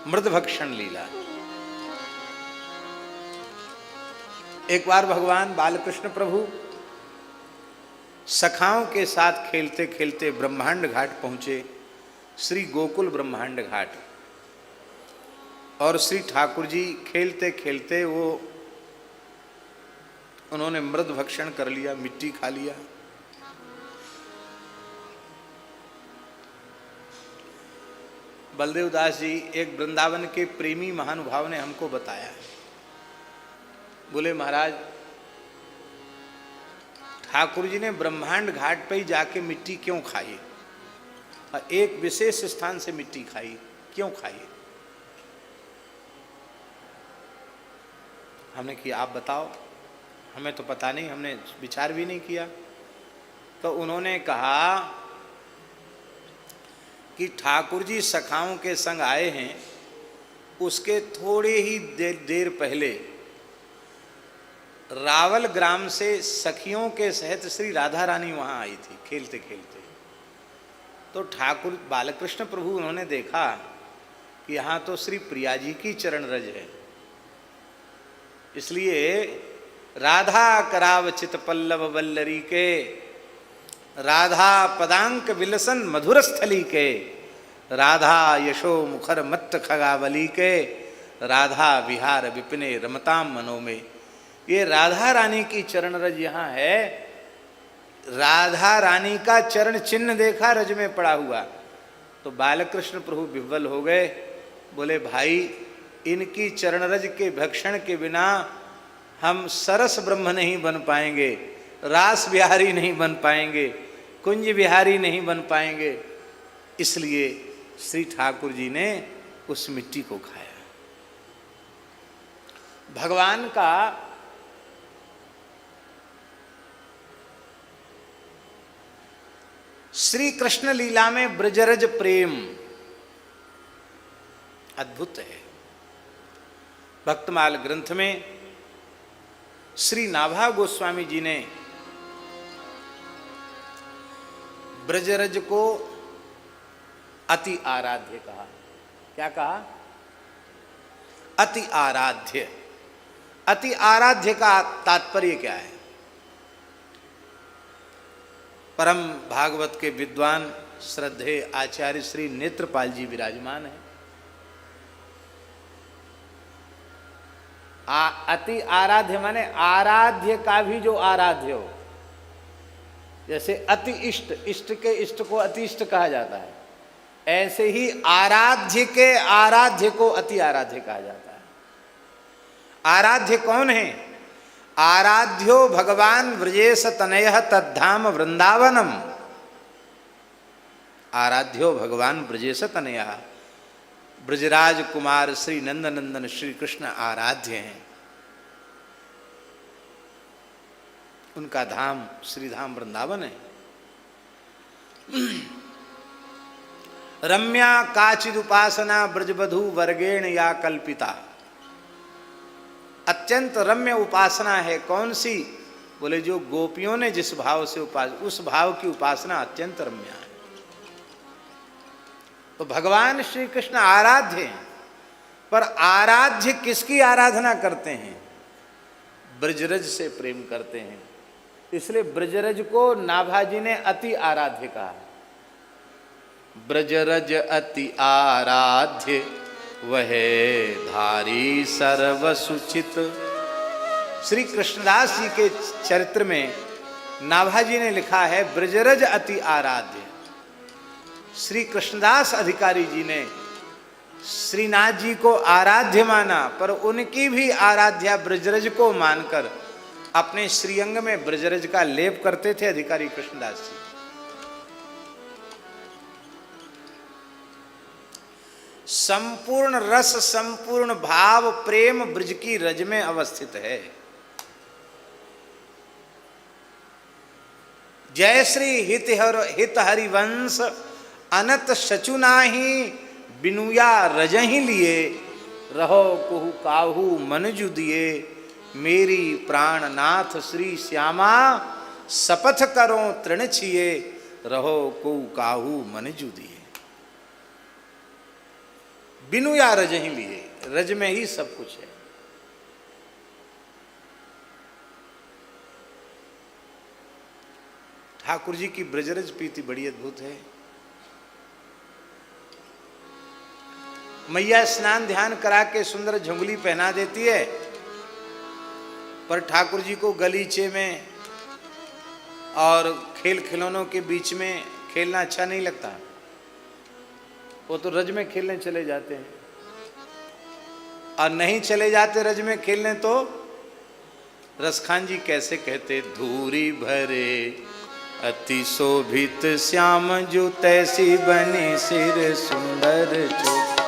मृदभक्षण लीला। एक बार भगवान बालकृष्ण प्रभु सखाओं के साथ खेलते खेलते ब्रह्मांड घाट पहुंचे, श्री गोकुल ब्रह्मांड घाट। और श्री ठाकुर जी खेलते खेलते उन्होंने मृद भक्षण कर लिया, मिट्टी खा लिया। बलदेव दास जी, एक वृंदावन के प्रेमी महानुभाव ने हमको बताया है। बोले महाराज, ठाकुर जी ने ब्रह्मांड घाट पे ही जाके मिट्टी क्यों खाई, और एक विशेष स्थान से मिट्टी खाई, क्यों खाई? हमने कि आप बताओ, हमें तो पता नहीं, हमने विचार भी नहीं किया। तो उन्होंने कहा कि ठाकुर जी सखाओं के संग आए हैं, उसके थोड़े ही देर पहले रावल ग्राम से सखियों के सहित श्री राधा रानी वहाँ आई थी खेलते खेलते। तो ठाकुर बालकृष्ण प्रभु उन्होंने देखा कि यहाँ तो श्री प्रिया जी की चरण रज है, इसलिए राधा कराव चित पल्लव वल्लरी के, राधा पदांक विलसन मधुर स्थली के, राधा यशो मुखर मत्त खगावली के, राधा विहार विपिने रमताम मनो में। ये राधा रानी की चरण रज यहाँ है। राधा रानी का चरण चिन्ह देखा रज में पड़ा हुआ, तो बालकृष्ण प्रभु विह्वल हो गए। बोले भाई, इनकी चरण रज के भक्षण के बिना हम सरस ब्रह्म नहीं बन पाएंगे, रास बिहारी नहीं बन पाएंगे, कुंज बिहारी नहीं बन पाएंगे। इसलिए श्री ठाकुर जी ने उस मिट्टी को खाया। भगवान का श्री कृष्ण लीला में ब्रजरज प्रेम अद्भुत है। भक्तमाल ग्रंथ में श्री नाभा गोस्वामी जी ने ब्रजरज को अति आराध्य कहा। क्या कहा? अति आराध्य। अति आराध्य का तात्पर्य क्या है? परम भागवत के विद्वान श्रद्धेय आचार्य श्री नेत्रपाल जी विराजमान है। अति आराध्य माने आराध्य का भी जो आराध्य हो। जैसे अति इष्ट, इष्ट के इष्ट को अति इष्ट कहा जाता है, ऐसे ही आराध्य के आराध्य को अति आराध्य कहा जाता है। आराध्य कौन है? आराध्यो भगवान व्रजेश तनयः तद्धाम वृंदावनम। आराध्यो भगवान ब्रजेश तनयः, ब्रजराज कुमार श्री नंदनंदन श्री कृष्ण आराध्य हैं। उनका धाम श्रीधाम वृंदावन है। रम्या काचिद उपासना ब्रजबधू वर्गेण या कल्पिता। अत्यंत रम्य उपासना है। कौन सी? बोले जो गोपियों ने जिस भाव से उस भाव की उपासना अत्यंत रम्य है। तो भगवान श्री कृष्ण आराध्य हैं, पर आराध्य किसकी आराधना करते हैं? ब्रजरज से प्रेम करते हैं। इसलिए ब्रजरज को नाभाजी ने अति आराध्य कहा। ब्रजरज अति आराध्य वह धारी सर्वसुचित। श्री कृष्णदास जी के चरित्र में नाभाजी ने लिखा है ब्रजरज अति आराध्य। श्री कृष्णदास अधिकारी जी ने श्रीनाथ जी को आराध्य माना, पर उनकी भी आराध्या ब्रजरज को मानकर अपने श्रीअंग में ब्रजरज का लेप करते थे अधिकारी कृष्णदास जी। संपूर्ण रस, संपूर्ण भाव, प्रेम ब्रज की रज में अवस्थित है। जय श्री हित हरिवंश अनत सचुनाही बिनुया रजहि लिए, रहो कुहु काहू मनजु दिए, मेरी प्राणनाथ श्री श्यामा शपथ करो तृण छिए, रहो कुहु काहू मनजु दिए। बिनु या रज ही लिए, रज में ही सब कुछ है। ठाकुर जी की ब्रजरज प्रीति बड़ी अद्भुत है। मैया स्नान ध्यान करा के सुंदर झुंगली पहना देती है, पर ठाकुर जी को गलीचे में और खेल खिलौनों के बीच में खेलना अच्छा नहीं लगता। वो तो रज में खेलने चले जाते हैं, और नहीं चले जाते रज में खेलने तो रसखान जी कैसे कहते, धूरी भरे अति शोभित श्याम जो तैसी बने सिर सुंदर चोटी।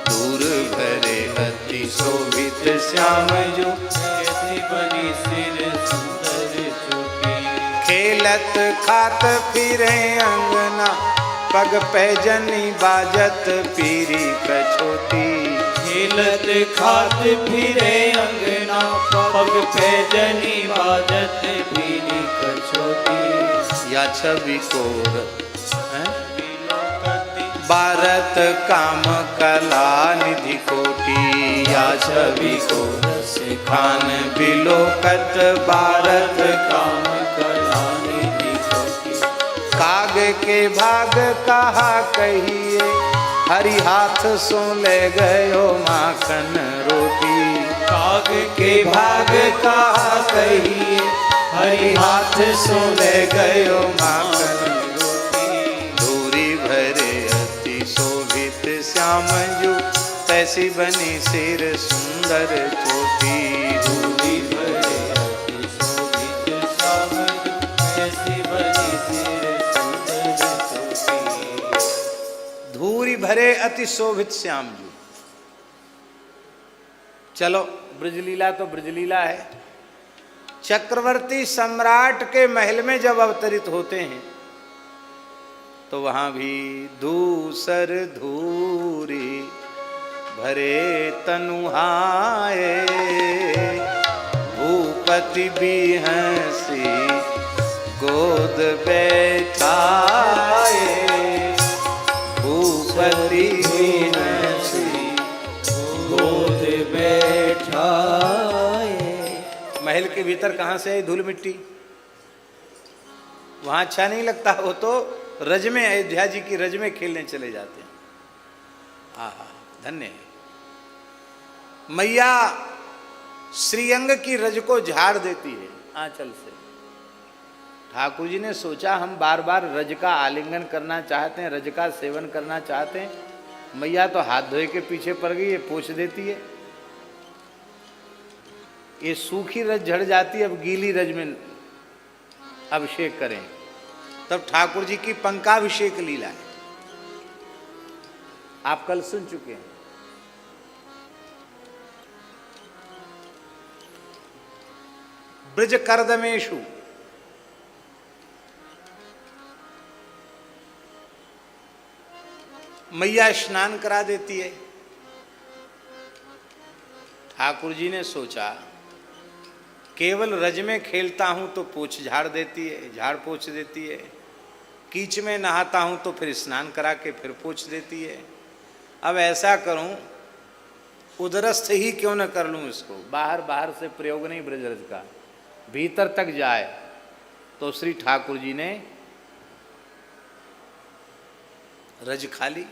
धूर भरे अति शोभित श्याम जो तैसी बने सिर सुंदर चोटी। खेलत खात फिरे अंगना पग पैजनी बाजत पीरी कछोटी। खेलत खात फिरे अंगना पग पैजनी बाजत पीरी कछोटी। या छवि कोर भारत काम कला निधि कोटि। या छवि कोर सिखान बिलोकत भारत काम कला निधि कोटि। काग के भाग कहा कहिए, हरि हाथ सो ले गयो माखन रोटी। काग के भाग कहा कहिए, हरि हाथ सो ले गयो माखन रोटी। धूरी भरे अति शोभित श्याम जो तैसी बनी सिर सुंदर चोटी। धूरी भरे अति शोभित श्याम जो तैसी बनी सिर सुंदर चोटी। धूरी भरे अति शोभित श्याम जो। चलो ब्रजलीला तो ब्रजलीला है। चक्रवर्ती सम्राट के महल में जब अवतरित होते हैं तो वहां भी धूसर धूरी भरे तनुहाए। भूपति भी हंसी गोद बैठाए। भूपति भी हंसी गोद बैठाए। महल के भीतर कहाँ से आई धूल मिट्टी, वहां अच्छा नहीं लगता। वो तो रज में, अयोध्या जी की रज में खेलने चले जाते हैं। आहा धन्य है। मैया श्रीअंग की रज को झाड़ देती है आंचल से। ठाकुर जी ने सोचा हम बार बार रज का आलिंगन करना चाहते हैं, रज का सेवन करना चाहते हैं। मैया तो हाथ धोए के पीछे पड़ गई है, पोंछ देती है। ये सूखी रज झड़ जाती है, अब गीली रज में अभिषेक करें। तब ठाकुर जी की पंकाभिषेक लीला है, आप कल सुन चुके हैं। ब्रज करदमेशु मैया स्नान करा देती है। ठाकुर जी ने सोचा केवल रज में खेलता हूं तो पोछ झाड़ देती है, झाड़ पोछ देती है। कीच में नहाता हूं तो फिर स्नान करा के फिर पोछ देती है। अब ऐसा करूं, उदरस्थ ही क्यों न कर लूं इसको। बाहर बाहर से प्रयोग नहीं ब्रजरज का, भीतर तक जाए। तो श्री ठाकुर जी ने रज खा ली।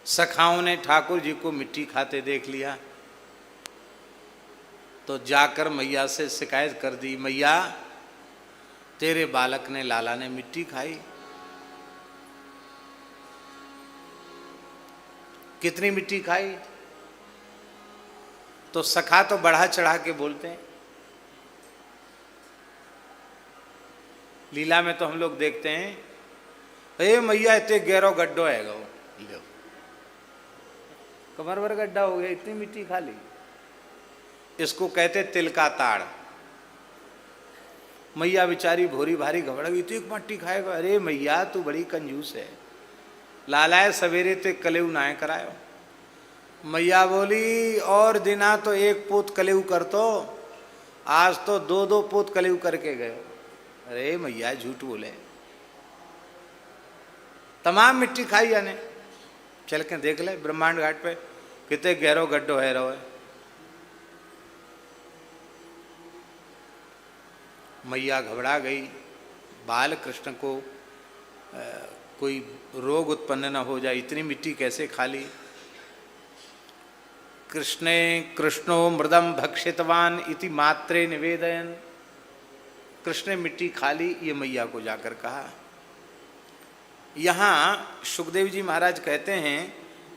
सखाओं ने ठाकुर जी को मिट्टी खाते देख लिया तो जाकर मैया से शिकायत कर दी, मैया तेरे बालक ने, लाला ने मिट्टी खाई। कितनी मिट्टी खाई? तो सखा तो बढ़ा चढ़ा के बोलते हैं। लीला में तो हम लोग देखते हैं, अरे मैया इतने गहरो गड्ढो है गो, कमर भर गड्ढा हो गया, इतनी मिट्टी खा ली। इसको कहते तिल का ताड़। मैया बेचारी भोरी भारी घबरा गई, तो एक मट्टी खाएगा। अरे मैया तू बड़ी कंजूस है, लालाए सवेरे ते कलेऊ नाए करायो। मैया बोली और दिना तो एक पोत कलेऊ कर, तो आज तो दो दो पोत कलेऊ करके गए। अरे मैया झूठ बोले, तमाम मिट्टी खाई जाने। चल के देख ले ब्रह्मांड घाट पे कितने गहरो गड्ढो है रो है। मैया घबरा गई, बाल कृष्ण को कोई रोग उत्पन्न न हो जाए, इतनी मिट्टी कैसे खा ली। कृष्णो मृदम भक्षितवान इति मात्रे निवेदयन, कृष्ण ने मिट्टी खा ली, ये मैया को जाकर कहा। यहाँ सुखदेव जी महाराज कहते हैं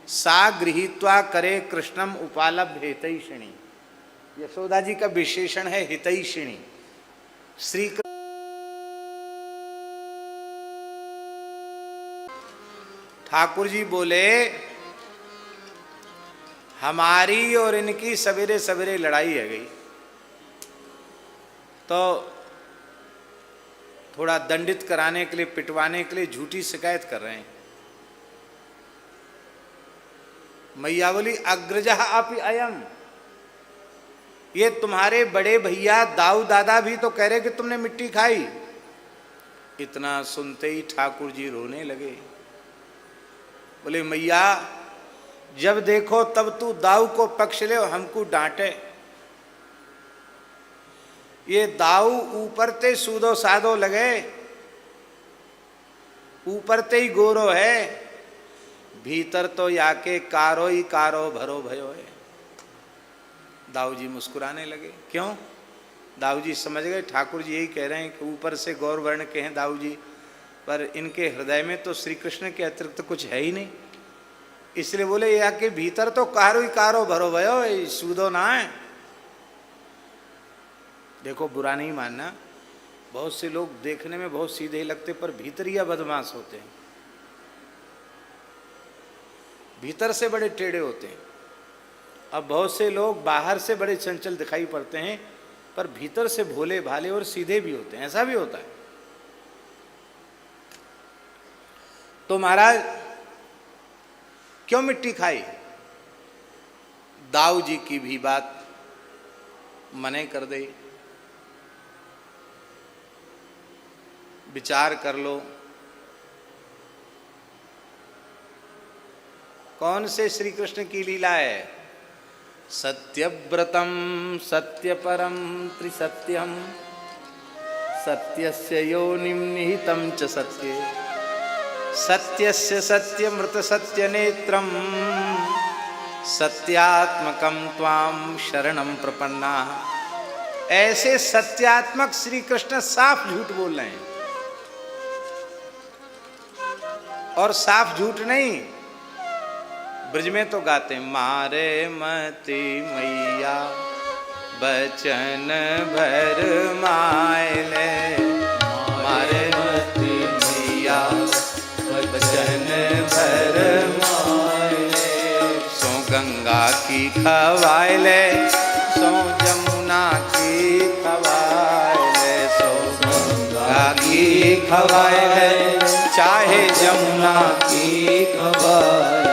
सा गृहीत्वा करे कृष्णम उपालभ्य हितैषिणी, यशोदा जी का विशेषण है हितैषिणी। श्री ठाकुर जी बोले हमारी और इनकी सवेरे सवेरे लड़ाई है गई, तो थोड़ा दंडित कराने के लिए, पिटवाने के लिए झूठी शिकायत कर रहे हैं। मैया बोली अग्रजा अपि अयम, ये तुम्हारे बड़े भैया दाऊ दादा भी तो कह रहे कि तुमने मिट्टी खाई। इतना सुनते ही ठाकुर जी रोने लगे। बोले मैया जब देखो तब तू दाऊ को पक्ष ले और हमको डांटे। ये दाऊ ऊपर ते सूदो सादो लगे, ऊपर ते ही गोरो है, भीतर तो याके कारो ही कारो भरो भयो है। दाऊ जी मुस्कुराने लगे। क्यों? दाऊ जी समझ गए ठाकुर जी यही कह रहे हैं कि ऊपर से गौर वर्ण के हैं दाऊ जी, पर इनके हृदय में तो श्री कृष्ण के अतिरिक्त तो कुछ है ही नहीं। इसलिए बोले या के भीतर तो कारो ही कारो भरो भयो, सूदो ना है। देखो बुरा नहीं मानना, बहुत से लोग देखने में बहुत सीधे लगते पर भीतर या बदमाश होते हैं, भीतर से बड़े टेढ़े होते हैं। अब बहुत से लोग बाहर से बड़े चंचल दिखाई पड़ते हैं पर भीतर से भोले भाले और सीधे भी होते हैं, ऐसा भी होता है। तो महाराज क्यों मिट्टी खाई? दाऊ जी की भी बात मने कर दे, विचार कर लो कौन से श्री कृष्ण की लीला है। सत्यव्रतम सत्यपरम त्रिसत्यम सत्यस्य योनिं निहितं च सत्ये सत्यस्य सत्यमृत सत्यनेत्रम सत्यात्मकं त्वां शरणं प्रपन्ना। ऐसे सत्यात्मक श्री कृष्ण साफ झूठ बोल रहे हैं, और साफ झूठ नहीं, ब्रज में तो गाते हैं मारे मति मैया बचन भर मायले, मारे मति मैया बचन भर मायले। सो गंगा की खवायले सो जमुना की खवायले, सो गंगा की खवायले चाहे जमुना की खवायले।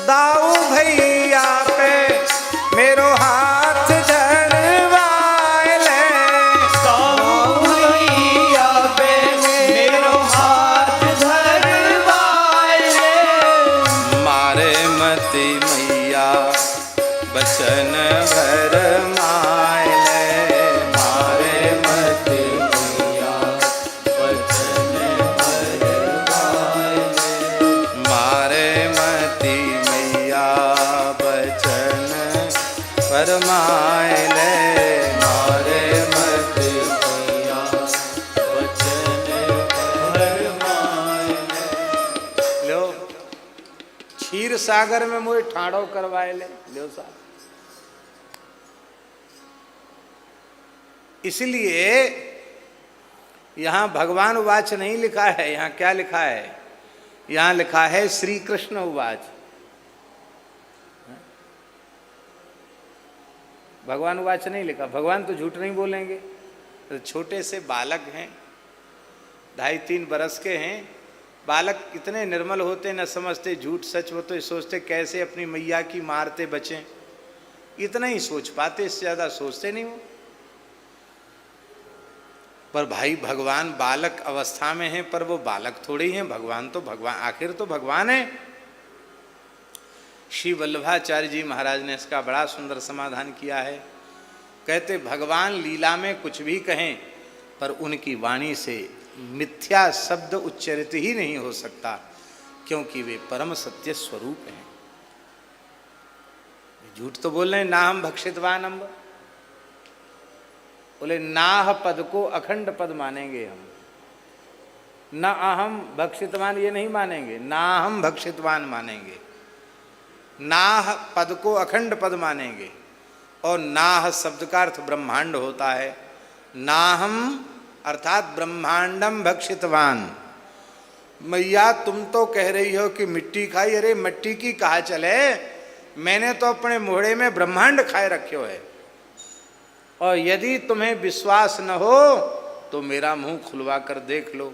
दाऊ भैया पे मेरो हाथ धरवाए ले, दाऊ भैया पे मेरो हाथ धरवाए ले। मारे मति मैया बचन भर मायले, मारे मति मैया बचन भर मायले। मारे मति मैया बचन फरमायले, मारे मति मैया बचन फरमायले। लो क्षीर सागर में मुझे ठाड़ो करवाए ले, लो साहब। इसलिए यहां भगवान उवाच नहीं लिखा है, यहां क्या लिखा है? यहां लिखा है श्री कृष्ण उवाच। भगवान उवाच नहीं लिखा, भगवान तो झूठ नहीं बोलेंगे। तो छोटे से बालक हैं, 2.5-3 बरस के हैं, बालक इतने निर्मल होते, न समझते झूठ सच, वो तो सोचते कैसे अपनी मैया की मारते बचें, इतना ही सोच पाते, इससे ज़्यादा सोचते नहीं वो। पर भाई भगवान बालक अवस्था में है, पर वो बालक थोड़े ही हैं, भगवान तो भगवान, आखिर तो भगवान है। श्री वल्लभाचार्य जी महाराज ने इसका बड़ा सुंदर समाधान किया है। कहते भगवान लीला में कुछ भी कहें, पर उनकी वाणी से मिथ्या शब्द उच्चरित ही नहीं हो सकता, क्योंकि वे परम सत्य स्वरूप हैं। झूठ तो बोल रहे हैं, ना हम भक्षितवान अम्ब, बोले नाह पद को अखंड पद मानेंगे हम, न अहम भक्षितवान ये नहीं मानेंगे, ना हम भक्षितवान मानेंगे। नाह पद को अखंड पद मानेंगे, और नाह शब्द का अर्थ ब्रह्मांड होता है। नाहम अर्थात ब्रह्मांडम भक्षितवान। मैया तुम तो कह रही हो कि मिट्टी खाई, अरे मिट्टी की कहा चले, मैंने तो अपने मोहड़े में ब्रह्मांड खाए रखे हो है। और यदि तुम्हें विश्वास न हो तो मेरा मुंह खुलवा कर देख लो।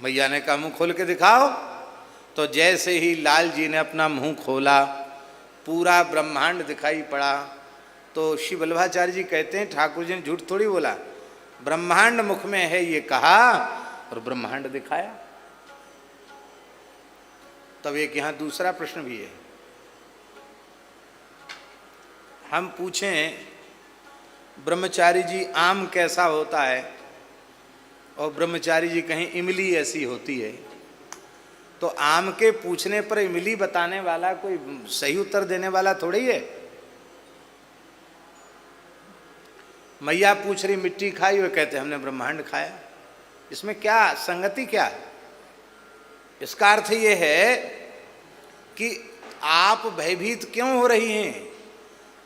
मैया ने कहा मुंह खोल के दिखाओ। तो जैसे ही लाल जी ने अपना मुंह खोला, पूरा ब्रह्मांड दिखाई पड़ा। तो श्री वल्लभाचार्य जी कहते हैं ठाकुर जी ने झूठ थोड़ी बोला, ब्रह्मांड मुख में है ये कहा और ब्रह्मांड दिखाया। तब एक यहाँ दूसरा प्रश्न भी है। हम पूछें ब्रह्मचारी जी आम कैसा होता है, और ब्रह्मचारी जी कहें इमली ऐसी होती है, तो आम के पूछने पर इमली बताने वाला कोई सही उत्तर देने वाला थोड़ी है। मैया पूछ रही मिट्टी खाई, वे कहते हमने ब्रह्मांड खाया। इसमें क्या संगति, क्या है? इसका अर्थ ये है कि आप भयभीत क्यों हो रही हैं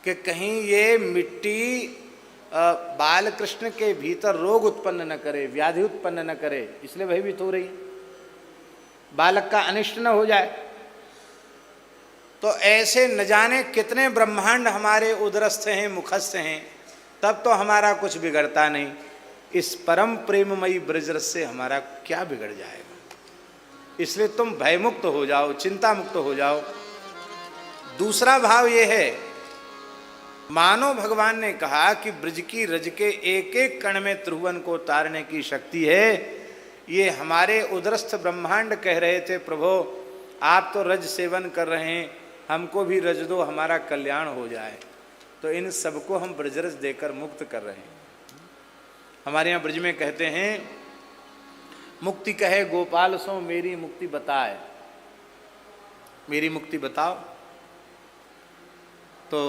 कि कहीं ये मिट्टी बाल कृष्ण के भीतर रोग उत्पन्न न करे, व्याधि उत्पन्न न करे, इसलिए भयभीत हो रही, बालक का अनिष्ट न हो जाए। तो ऐसे न जाने कितने ब्रह्मांड हमारे उदरस्थ हैं, मुखस्थ हैं, तब तो हमारा कुछ बिगड़ता नहीं। इस परम प्रेममयी ब्रजरस से हमारा क्या बिगड़ जाएगा? इसलिए तुम भयमुक्त हो जाओ, चिंता मुक्त हो जाओ। दूसरा भाव ये है, मानो भगवान ने कहा कि ब्रज की रज के एक एक कण में त्रिभुवन को तारने की शक्ति है। ये हमारे उदरस्थ ब्रह्मांड कह रहे थे प्रभो आप तो रज सेवन कर रहे हैं, हमको भी रज दो, हमारा कल्याण हो जाए। तो इन सबको हम ब्रजरस देकर मुक्त कर रहे हैं। हमारे यहाँ ब्रज में कहते हैं मुक्ति कहे गोपाल सो मेरी मुक्ति बताए, मेरी मुक्ति बताओ। तो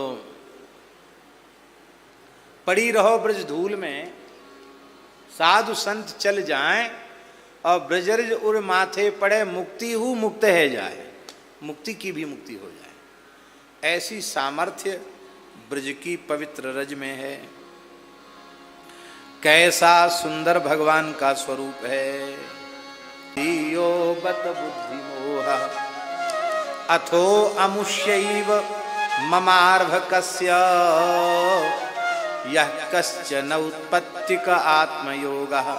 पड़ी रहो ब्रज धूल में, साधु संत चल जाएं, और ब्रजरज उर माथे पड़े, मुक्ति हु मुक्त है जाए, मुक्ति की भी मुक्ति हो जाए। ऐसी सामर्थ्य ब्रज की पवित्र रज में है। कैसा सुंदर भगवान का स्वरूप है। यो बत बुद्धि मोह अथो अमुष्यैव ममार्भकस्य यः कश्चन उत्पत्तिक आत्मयोगः।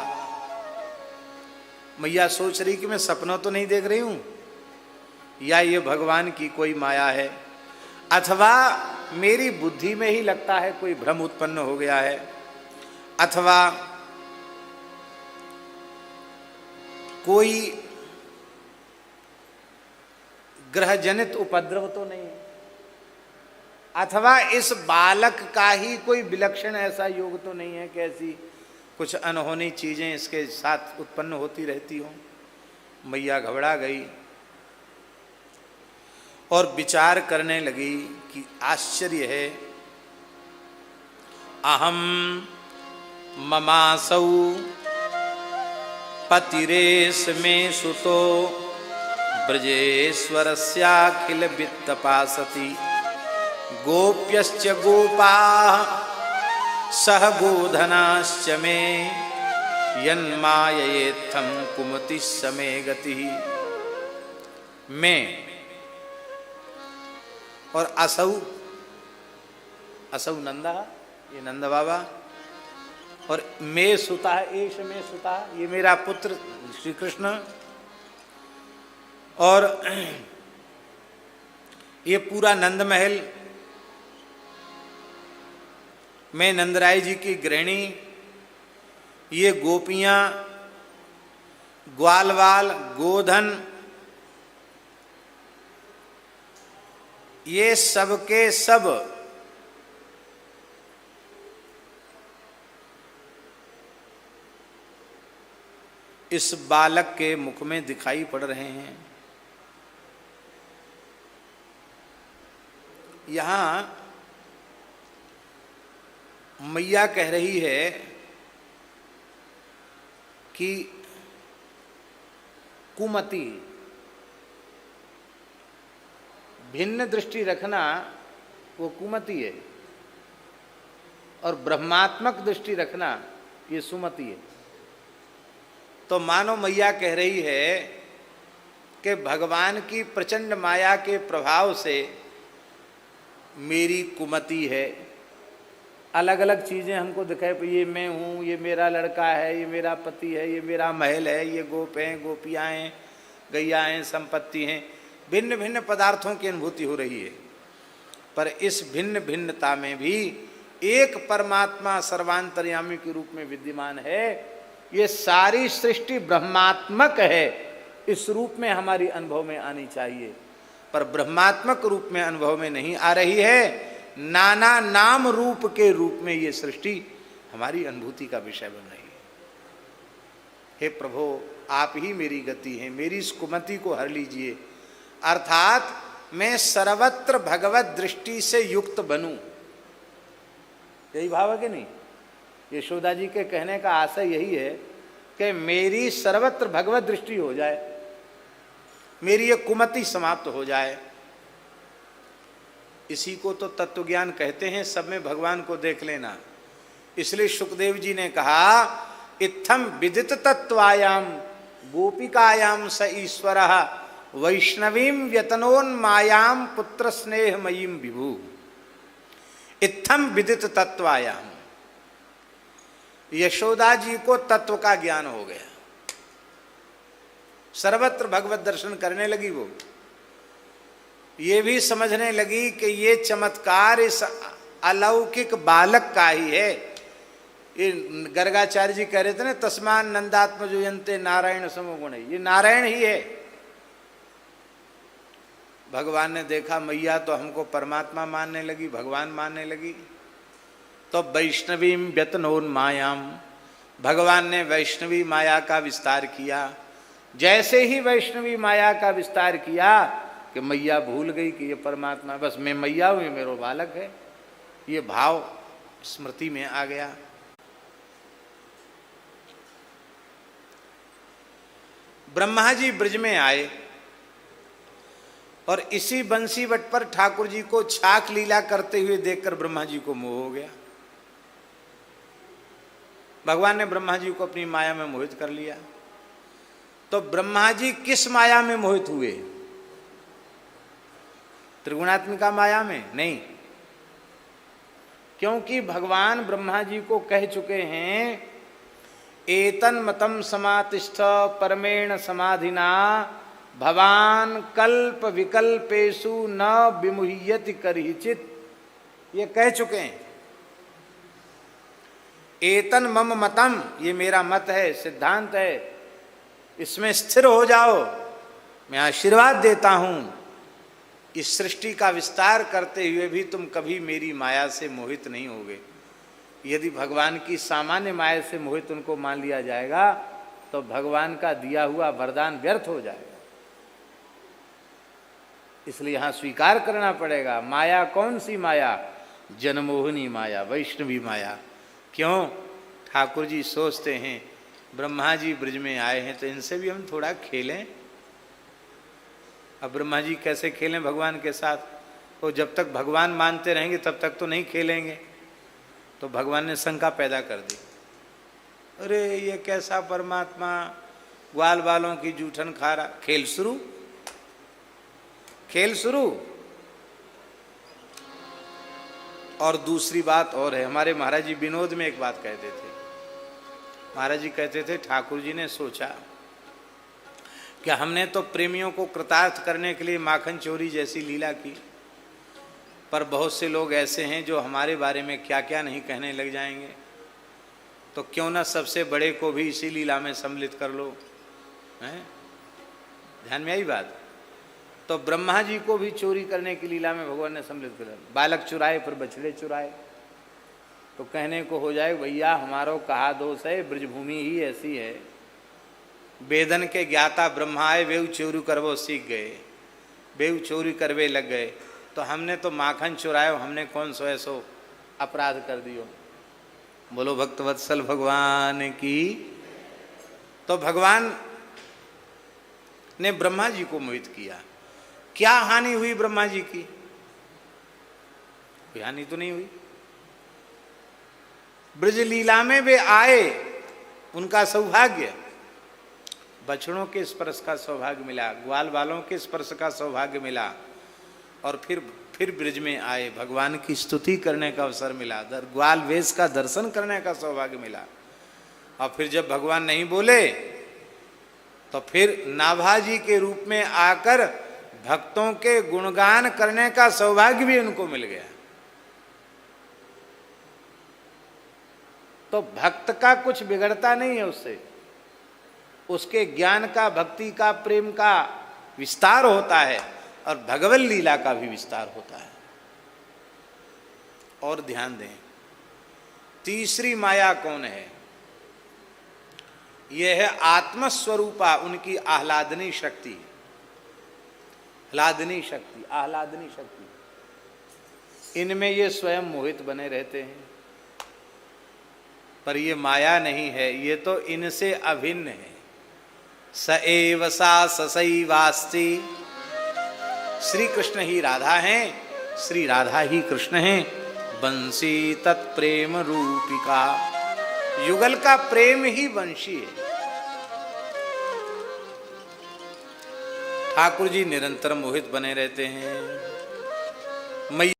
मैया सोच रही कि मैं सपनों तो नहीं देख रही हूं, या ये भगवान की कोई माया है, अथवा मेरी बुद्धि में ही लगता है कोई भ्रम उत्पन्न हो गया है, अथवा कोई ग्रहजनित उपद्रव तो नहीं है, अथवा इस बालक का ही कोई विलक्षण ऐसा योग तो नहीं है कि ऐसी कुछ अनहोनी चीजें इसके साथ उत्पन्न होती रहती हों। मैया घबरा गई और विचार करने लगी कि आश्चर्य है। अहम ममासौ पतिरेश में सुतो ब्रजेश्वरस्याखिल वित्तपासति गोप्यश्च गोपाः सह गोधनाश्च मे यन्माययेत्थं कुमति समे गतिः। मैं और असौ, असौ नंदा, ये नंद बाबा, और मैं सुता, एश में सुता, ये मेरा पुत्र श्री कृष्ण, और ये पूरा नंद महल, मैं नंदराय जी की गृहिणी, ये गोपियाँ, ग्वालवाल, गोधन, ये सब के सब इस बालक के मुख में दिखाई पड़ रहे हैं। यहाँ मैया कह रही है कि कुमति, भिन्न दृष्टि रखना वो कुमति है, और ब्रह्मात्मक दृष्टि रखना ये सुमति है। तो मानो मैया कह रही है कि भगवान की प्रचंड माया के प्रभाव से मेरी कुमति है, अलग अलग चीज़ें हमको दिखाई, ये मैं हूँ, ये मेरा लड़का है, ये मेरा पति है, ये मेरा महल है, ये गोप हैं, गोपियाँ हैं, गैया हैं, संपत्ति हैं, भिन्न भिन्न पदार्थों की अनुभूति हो रही है। पर इस भिन्न भिन्नता में भी एक परमात्मा सर्वांतर्यामी के रूप में विद्यमान है। ये सारी सृष्टि ब्रह्मात्मक है, इस रूप में हमारी अनुभव में आनी चाहिए, पर ब्रह्मात्मक रूप में अनुभव में नहीं आ रही है। नाना नाम रूप के रूप में ये सृष्टि हमारी अनुभूति का विषय बन रही है। हे प्रभु, आप ही मेरी गति हैं, मेरी इस कुमति को हर लीजिए, अर्थात मैं सर्वत्र भगवत दृष्टि से युक्त बनूं। यही भाव है कि नहीं? यशोदा जी के कहने का आशय यही है कि मेरी सर्वत्र भगवत दृष्टि हो जाए, मेरी ये कुमति समाप्त हो जाए। इसी को तो तत्व ज्ञान कहते हैं, सब में भगवान को देख लेना। इसलिए सुखदेव जी ने कहा, इत्थम विदित तत्वायाम गोपिकायाम स ईश्वरः वैष्णवीं व्यतनोन्मायाम पुत्र स्नेहमयीं विभु। इत्थम विदित तत्वायाम, यशोदा जी को तत्व का ज्ञान हो गया, सर्वत्र भगवत दर्शन करने लगी। वो ये भी समझने लगी कि ये चमत्कार इस अलौकिक बालक का ही है। ये गर्गाचार्य जी कह रहे थे ना, तस्मान नंदात्मजुयन्ते नारायण समोगुण, ये नारायण ही है। भगवान ने देखा मैया तो हमको परमात्मा मानने लगी, भगवान मानने लगी, तो वैष्णवीं व्यतनोन्मायाम, भगवान ने वैष्णवी माया का विस्तार किया। जैसे ही वैष्णवी माया का विस्तार किया कि मैया भूल गई कि ये परमात्मा, बस मैं मैया हूँ, ये मेरा बालक है, ये भाव स्मृति में आ गया। ब्रह्मा जी ब्रज में आए और इसी बंसी वट पर ठाकुर जी को छाक लीला करते हुए देखकर ब्रह्मा जी को मोह हो गया। भगवान ने ब्रह्मा जी को अपनी माया में मोहित कर लिया। तो ब्रह्मा जी किस माया में मोहित हुए? त्रिगुणात्मिका माया में नहीं, क्योंकि भगवान ब्रह्मा जी को कह चुके हैं, एतन मतम समातिष्ठ परमेण समाधिना भवान कल्प विकल्पेशु न विमुह्यति करहिचित। ये कह चुके हैं, एतन मम मतम, ये मेरा मत है, सिद्धांत है, इसमें स्थिर हो जाओ, मैं आशीर्वाद देता हूं। इस सृष्टि का विस्तार करते हुए भी तुम कभी मेरी माया से मोहित नहीं होगे। यदि भगवान की सामान्य माया से मोहित उनको मान लिया जाएगा तो भगवान का दिया हुआ वरदान व्यर्थ हो जाएगा। इसलिए यहां स्वीकार करना पड़ेगा, माया कौन सी माया? जनमोहिनी माया, वैष्णवी माया। क्यों? ठाकुर जी सोचते हैं ब्रह्मा जी ब्रज में आए हैं तो इनसे भी हम थोड़ा खेलें। अब ब्रह्मा जी कैसे खेलें भगवान के साथ? तो जब तक भगवान मानते रहेंगे तब तक तो नहीं खेलेंगे। तो भगवान ने शंका पैदा कर दी, अरे ये कैसा परमात्मा, ग्वाल बालों की जूठन खा रहा। खेल शुरू, खेल शुरू। और दूसरी बात और है, हमारे महाराज जी विनोद में एक बात कहते थे। महाराज जी कहते थे, ठाकुर जी ने सोचा कि हमने तो प्रेमियों को कृतार्थ करने के लिए माखन चोरी जैसी लीला की, पर बहुत से लोग ऐसे हैं जो हमारे बारे में क्या क्या नहीं कहने लग जाएंगे। तो क्यों ना सबसे बड़े को भी इसी लीला में सम्मिलित कर लो, हैं? ध्यान में आई बात। तो ब्रह्मा जी को भी चोरी करने की लीला में भगवान ने सम्मिलित कर दिया। बालक चुराए फिर बछड़े चुराए, तो कहने को हो जाए भैया हमारो कहा दोष है, ब्रजभूमि ही ऐसी है। वेदन के ज्ञाता ब्रह्मा आए, वेव चोरी करवो सीख गए, वेव चोरी करवे लग गए। तो हमने तो माखन चुरायो, हमने कौन सो ऐसो अपराध कर दियो। बोलो भक्तवत्सल भगवान की। तो भगवान ने ब्रह्मा जी को मोहित किया। क्या हानि हुई ब्रह्मा जी की? कोई हानि तो नहीं हुई। ब्रज लीला में वे आए, उनका सौभाग्य, बछड़ों के स्पर्श का सौभाग्य मिला, ग्वाल वालों के स्पर्श का सौभाग्य मिला, और फिर ब्रज में आए, भगवान की स्तुति करने का अवसर मिला, ग्वाल वेश का दर्शन करने का सौभाग्य मिला। और फिर जब भगवान नहीं बोले तो फिर नाभाजी के रूप में आकर भक्तों के गुणगान करने का सौभाग्य भी उनको मिल गया। तो भक्त का कुछ बिगड़ता नहीं है उससे, उसके ज्ञान का, भक्ति का, प्रेम का विस्तार होता है, और भगवत लीला का भी विस्तार होता है। और ध्यान दें, तीसरी माया कौन है? यह है आत्मस्वरूपा, उनकी आह्लादनी शक्ति। आह्लादनी शक्ति, आह्लादनी शक्ति, इनमें ये स्वयं मोहित बने रहते हैं। पर ये माया नहीं है, ये तो इनसे अभिन्न है। स एव सा ससैवास्ति, श्री कृष्ण ही राधा हैं, श्री राधा ही कृष्ण हैं। बंसी तत्प्रेम रूपिका, युगल का प्रेम ही वंशी है। ठाकुर जी निरंतर मोहित बने रहते हैं।